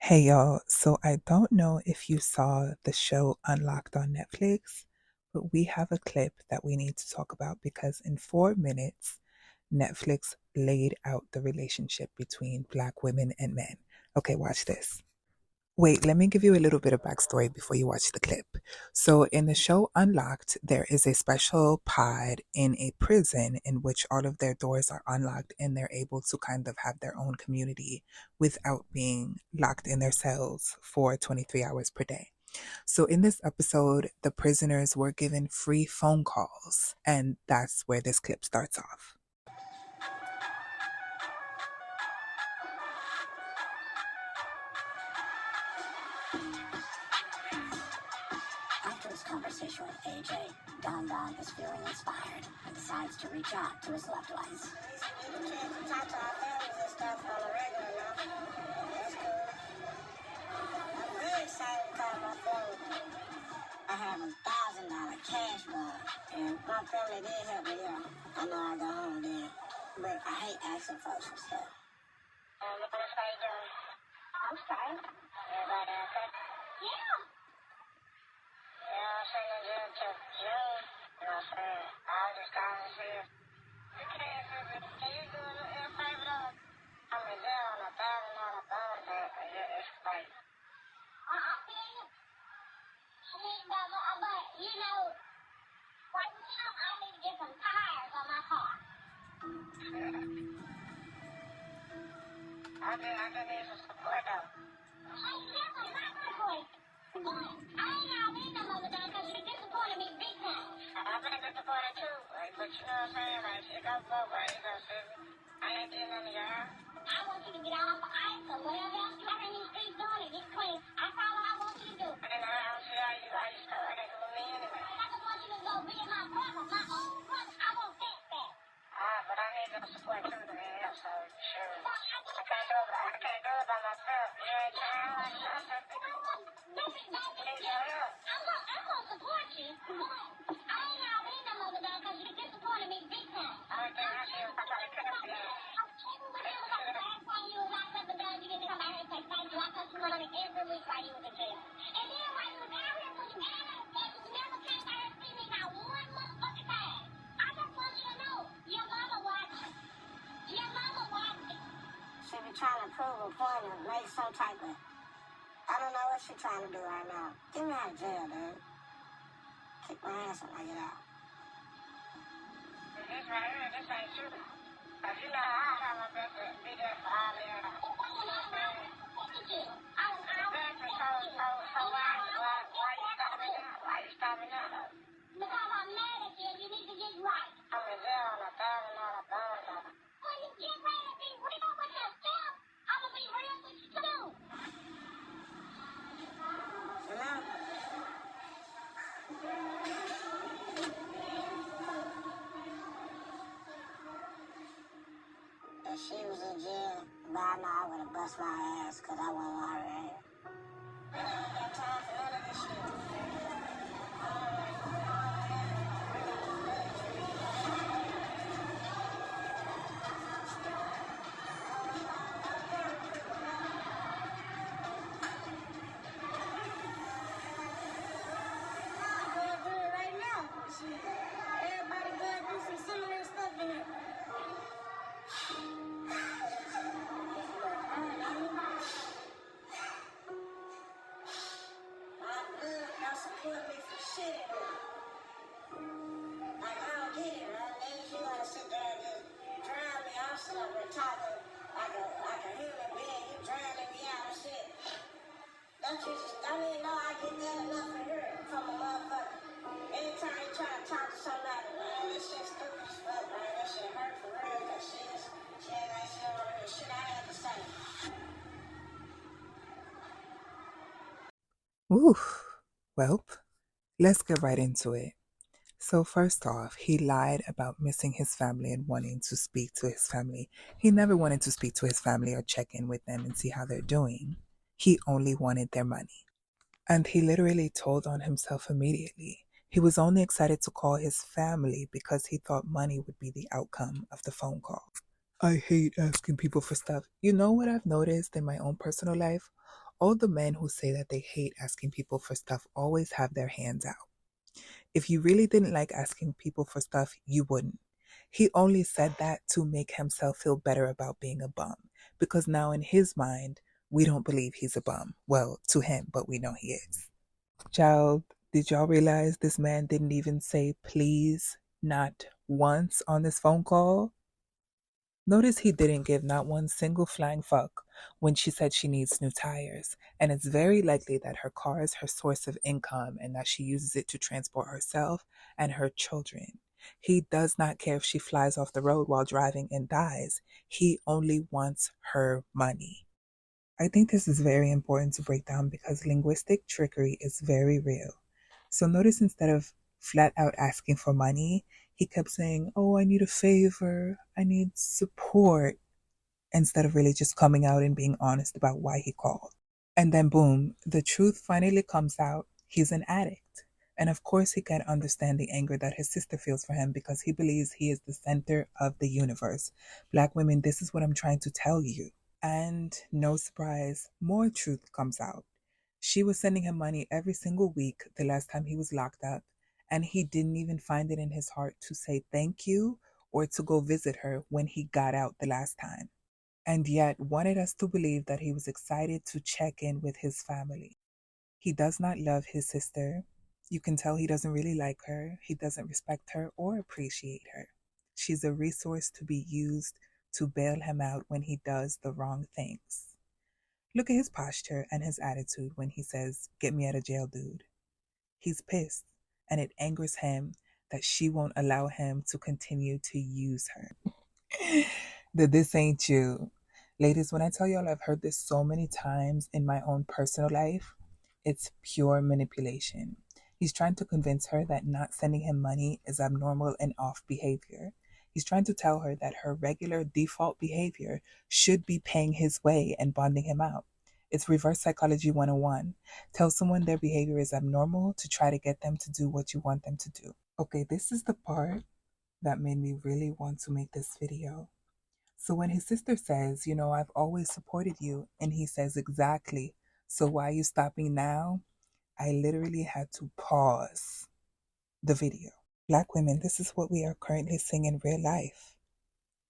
Hey y'all, so I don't know if you saw the show Unlocked on Netflix, but we have a clip that we need to talk about because in 4 minutes, Netflix laid out the relationship between Black women and men. Okay, watch this. Wait, let me give you a little bit of backstory before you watch the clip. So, in the show Unlocked, there is a special pod in a prison in which all of their doors are unlocked and they're able to kind of have their own community without being locked in their cells for 23 hours per day. So, in this episode, the prisoners were given free phone calls, and that's where this clip starts off. After his conversation with AJ, Don Don is feeling inspired and decides to reach out to his loved ones. We can talk to our families and stuff on a regular now. That's cool. I'm really excited to call my family. I have $1,000 cash bar, and my family did help me out. I know I got home then, but I hate asking folks for stuff. What's how you doing? I'm fine. Everybody okay? Yeah. You know what I'm saying? They're doing till June. You know what I'm saying? I was just calling to see if you can you do a little favor though? I'm in jail on $1,000 bond, but it's like. I feel you. But you know, right now I need to get some tires on my car. I just need some support though. Hey, listen, not real quick. Boy, I ain't gotta need no more than because you disappointed me big time. I've been disappointed too, like, but you know what I'm saying? Like, it goes both ways, though, sis. I ain't getting none of your house. I want you to get out of ice or whatever else you got in these streets doing and get clean. That's all I want you to do. And I don't see how you start like that with me anyway. I just want you to go be my brother, my own brother. I won't fix that. But I need your support too to help, so sure. I can't do it by myself. You ain't trying like that. Listen, baby, I'm gonna support you, but I ain't gonna leave no more though, because you disappointed me big time. I try to cut up for you. Last time you was locked up and done, you didn't come out here and say thank you. I thought you money every week while you was in jail. And then while you was out here, when you got out of jail, you never came out here to see me not one motherfucking time. I just want you to know, your mama watching. Your mama watching. She be trying to prove a point or make some type of. I don't know what she's trying to do right now. Get me out of jail, dude. Kick my ass when I get out. This right here, this ain't true. If you know, I have my best to be there for all of y'all. Exactly. So why you stopping now? Why you stopping now, though? Because I'm mad at you and you need to get right. I'm in jail on $1,000 bond, though. When you get ready to be real with yourself, I'm going to be real with you, too. You know? If she was in jail, by now I would have bust my ass because I wasn't on her ass. I ain't got time for none of this shit. I'm going through it right now. Shit. Everybody going through some similar stuff in here. My good don't support me for shit anymore. Like, I don't get it, right? Then you want to sit there and just drown me off somewhere talking like a human being. You drowning me out of shit. Don't even know I get that enough for her from a motherfucker. Anytime you try to talk to somebody, man, this shit stupid as fuck, man. That shit hurt for real, cause she ain't like she don't hear shit I had to say. Oof. Well, let's get right into it. So, first off, he lied about missing his family and wanting to speak to his family. He never wanted to speak to his family or check in with them and see how they're doing. He only wanted their money. And he literally told on himself immediately. He was only excited to call his family because he thought money would be the outcome of the phone call. I hate asking people for stuff. You know what I've noticed in my own personal life? All the men who say that they hate asking people for stuff always have their hands out. If you really didn't like asking people for stuff, you wouldn't. He only said that to make himself feel better about being a bum, because now in his mind, we don't believe he's a bum. Well, to him, but we know he is. Child, did y'all realize this man didn't even say please not once on this phone call? Notice he didn't give not one single flying fuck when she said she needs new tires, and it's very likely that her car is her source of income and that she uses it to transport herself and her children. He does not care if she flies off the road while driving and dies. He only wants her money. I think this is very important to break down because linguistic trickery is very real. So notice instead of flat out asking for money, he kept saying, "Oh, I need a favor, I need support," instead of really just coming out and being honest about why he called. And then, boom, the truth finally comes out. He's an addict. And of course, he can understand the anger that his sister feels for him because he believes he is the center of the universe. Black women, this is what I'm trying to tell you. And no surprise, more truth comes out. She was sending him money every single week the last time he was locked up, and he didn't even find it in his heart to say thank you or to go visit her when he got out the last time. And yet wanted us to believe that he was excited to check in with his family. He does not love his sister. You can tell he doesn't really like her. He doesn't respect her or appreciate her. She's a resource to be used to bail him out when he does the wrong things. Look at his posture and his attitude when he says, "Get me out of jail, dude." He's pissed, and it angers him that she won't allow him to continue to use her. The "this ain't you." Ladies, when I tell y'all I've heard this so many times in my own personal life, it's pure manipulation. He's trying to convince her that not sending him money is abnormal and off behavior. He's trying to tell her that her regular default behavior should be paying his way and bonding him out. It's reverse psychology 101. Tell someone their behavior is abnormal to try to get them to do what you want them to do. Okay, this is the part that made me really want to make this video. So when his sister says, "I've always supported you," and he says, "Exactly. So why are you stopping now?" I literally had to pause the video. Black women, this is what we are currently seeing in real life.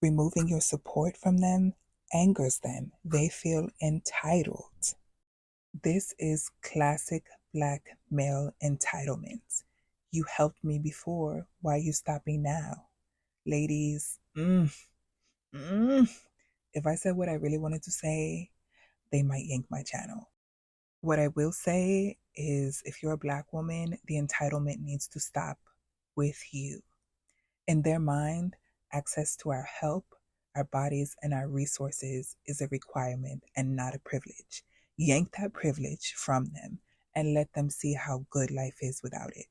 Removing your support from them angers them. They feel entitled. This is classic black male entitlement. You helped me before. Why are you stopping now? Ladies, mm. If I said what I really wanted to say, they might yank my channel. What I will say is if you're a black woman, the entitlement needs to stop with you. In their mind, access to our help, our bodies, and our resources is a requirement and not a privilege. Yank that privilege from them and let them see how good life is without it.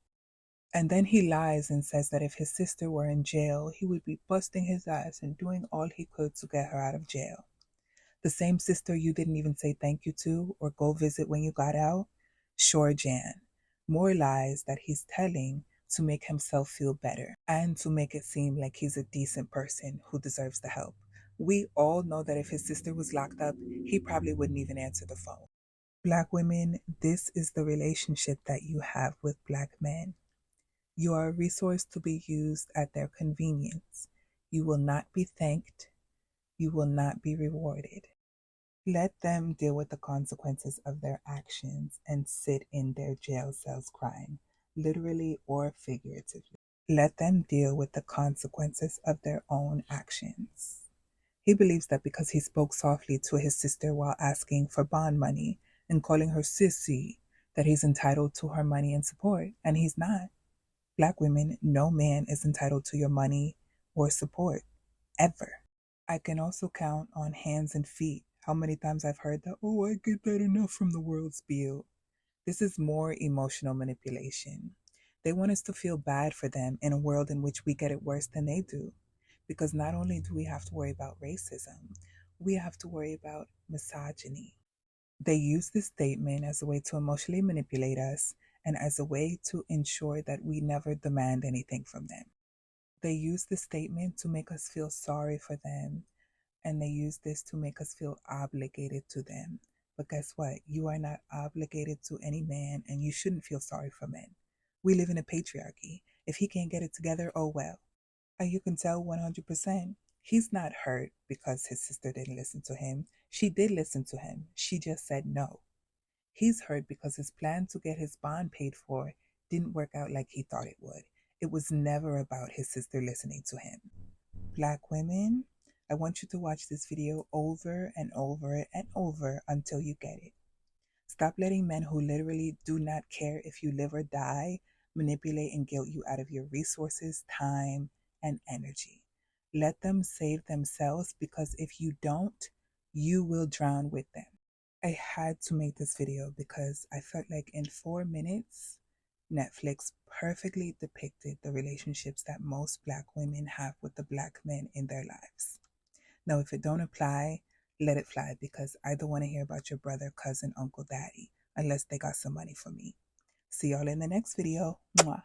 And then he lies and says that if his sister were in jail, he would be busting his ass and doing all he could to get her out of jail. The same sister you didn't even say thank you to or go visit when you got out? Sure, Jan. More lies that he's telling to make himself feel better and to make it seem like he's a decent person who deserves the help. We all know that if his sister was locked up, he probably wouldn't even answer the phone. Black women, this is the relationship that you have with black men. You are a resource to be used at their convenience. You will not be thanked. You will not be rewarded. Let them deal with the consequences of their actions and sit in their jail cells crying, literally or figuratively. Let them deal with the consequences of their own actions. He believes that because he spoke softly to his sister while asking for bond money and calling her sissy, that he's entitled to her money and support, and he's not. Black women, no man is entitled to your money or support, ever. I can also count on hands and feet how many times I've heard that, "Oh, I get that enough from the world" spiel. This is more emotional manipulation. They want us to feel bad for them in a world in which we get it worse than they do. Because not only do we have to worry about racism, we have to worry about misogyny. They use this statement as a way to emotionally manipulate us and as a way to ensure that we never demand anything from them. They use this statement to make us feel sorry for them, and they use this to make us feel obligated to them. But guess what? You are not obligated to any man, and you shouldn't feel sorry for men. We live in a patriarchy. If he can't get it together, oh well. And you can tell 100% he's not hurt because his sister didn't listen to him. She did listen to him. She just said no. He's hurt because his plan to get his bond paid for didn't work out like he thought it would. It was never about his sister listening to him. Black women, I want you to watch this video over and over and over until you get it. Stop letting men who literally do not care if you live or die manipulate and guilt you out of your resources, time, and energy. Let them save themselves, because if you don't, you will drown with them. I had to make this video because I felt like in 4 minutes, Netflix perfectly depicted the relationships that most Black women have with the Black men in their lives. Now, if it don't apply, let it fly, because I don't want to hear about your brother, cousin, uncle, daddy, unless they got some money for me. See y'all in the next video. Mwah.